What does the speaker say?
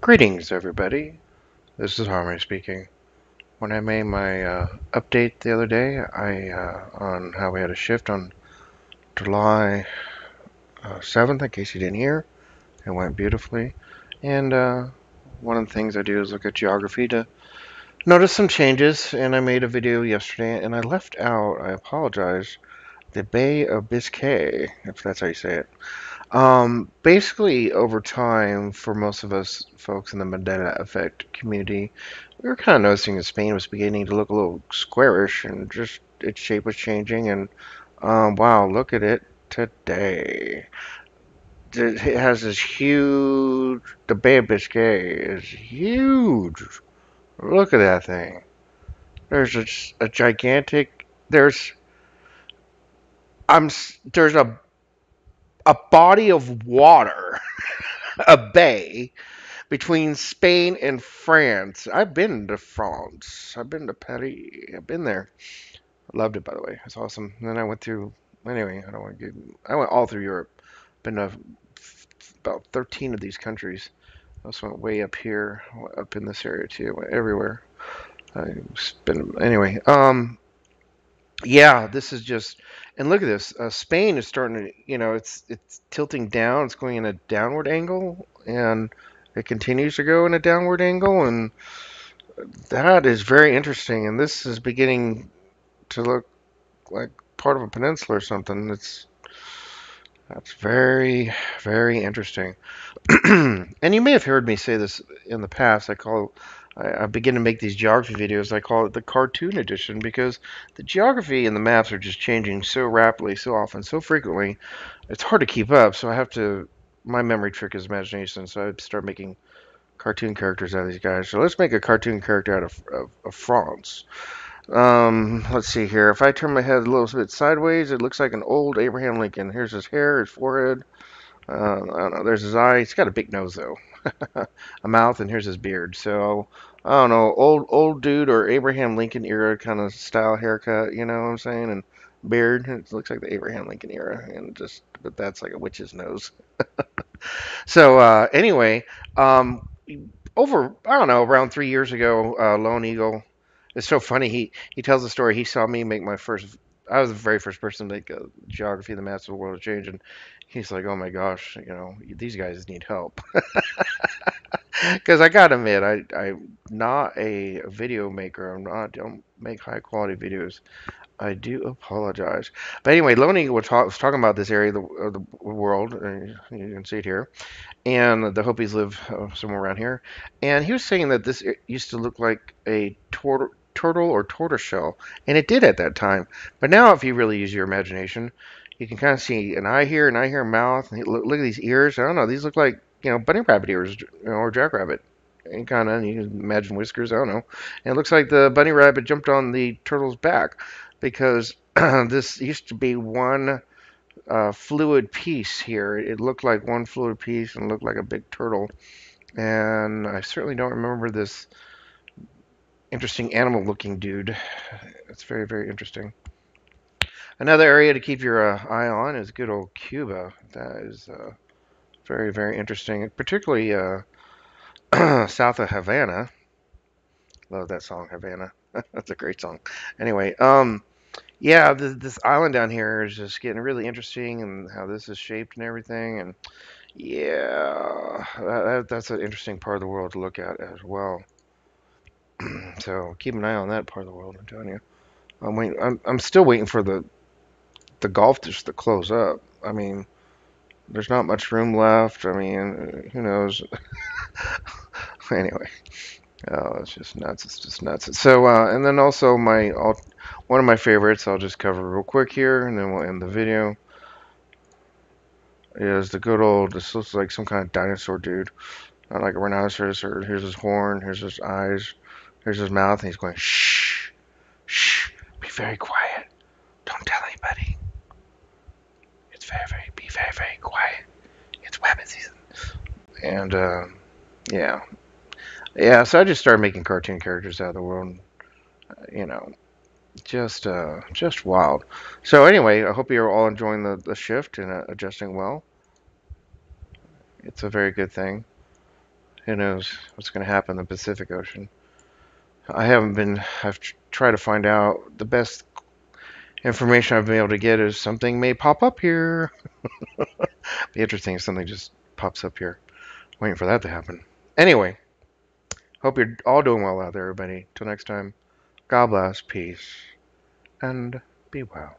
Greetings, everybody. This is Harmony speaking. When I made my update the other day, on how we had a shift on July 7th, in case you didn't hear, it went beautifully. And one of the things I do is look at geography to notice some changes. And I made a video yesterday, and I left out, I apologize, the Bay of Biscay, if that's how you say it. Basically, over time, for most of us folks in the Mandela effect community, we were kind of noticing that Spain was beginning to look a little squarish and just its shape was changing. And wow, look at it today. It has this huge, the Bay of Biscay is huge. Look at that thing. There's a gigantic, there's a body of water, a bay between Spain and France. I've been to France. I've been to Paris. I've been there. I loved it, by the way. It's awesome. And then I went through. Anyway, I don't want to get. I went all through Europe. Been to about 13 of these countries. I also went way up here, up in this area too. Went everywhere. I've been anyway. Yeah, this is just. And look at this. Spain is starting to. It's tilting down. It's going in a downward angle, and it continues to go in a downward angle, and that is very interesting, and this is beginning to look like part of a peninsula or something. That's very, very interesting. And you may have heard me say this in the past. I begin to make these geography videos. I call it the cartoon edition because the geography and the maps are just changing so rapidly, so often, so frequently. It's hard to keep up. So I have to. My memory trick is imagination. So I start making cartoon characters out of these guys. So let's make a cartoon character out of France. Let's see here. If I turn my head a little bit sideways, it looks like an old Abraham Lincoln. Here's his hair, his forehead. I don't know. There's his eye. He's got a big nose though, a mouth, and here's his beard. So I don't know, old dude or Abraham Lincoln era kind of style haircut. You know what I'm saying? And beard. It looks like the Abraham Lincoln era, and but that's like a witch's nose. So anyway, over I don't know around 3 years ago, Lone Eagle. It's so funny. He tells the story. He saw me make my first. I was the very first person to make a geography of the maps of the world of change, and he's like, "Oh my gosh, these guys need help." Because I gotta admit, I'm not a video maker. Don't make high quality videos. I do apologize. But anyway, Lone Eagle was talking about this area of the world. You can see it here, and the Hopis live somewhere around here. And he was saying that this used to look like a turtle or tortoiseshell, and it did at that time. But now, if you really use your imagination, you can kind of see an eye here, a mouth. And look at these ears. I don't know. These look like bunny rabbit ears, or jackrabbit. And kind of, you can imagine whiskers. I don't know. And it looks like the bunny rabbit jumped on the turtle's back because this used to be one fluid piece here. It looked like one fluid piece and looked like a big turtle. And I certainly don't remember this interesting animal looking dude. It's very, very interesting. Another area to keep your eye on is good old Cuba. That is very, very interesting, particularly south of Havana. Love that song, Havana. That's a great song. Anyway, yeah, this island down here is just getting really interesting, and how this is shaped and everything. And yeah, that's an interesting part of the world to look at as well. So keep an eye on that part of the world. I'm telling you. I'm still waiting for the Gulf just to close up. I mean, there's not much room left. I mean, who knows? Anyway, oh, it's just nuts. It's just nuts. So, and then also one of my favorites. I'll just cover real quick here, and then we'll end the video. Is the good old? This looks like some kind of dinosaur dude, not like a rhinoceros. Or here's his horn. Here's his eyes. Here's his mouth, and he's going shh, shh. Be very quiet. Don't tell anybody. Be very, very quiet. It's weapon season. And yeah, yeah. So I just started making cartoon characters out of the world. You know, just wild. So anyway, I hope you're all enjoying the shift and adjusting well. It's a very good thing. Who knows what's going to happen in the Pacific Ocean? I've tried to find out. The best information I've been able to get is something may pop up here. Be interesting if something just pops up here. Waiting for that to happen. Anyway, hope you're all doing well out there, everybody. Till next time, God bless, peace, and be well.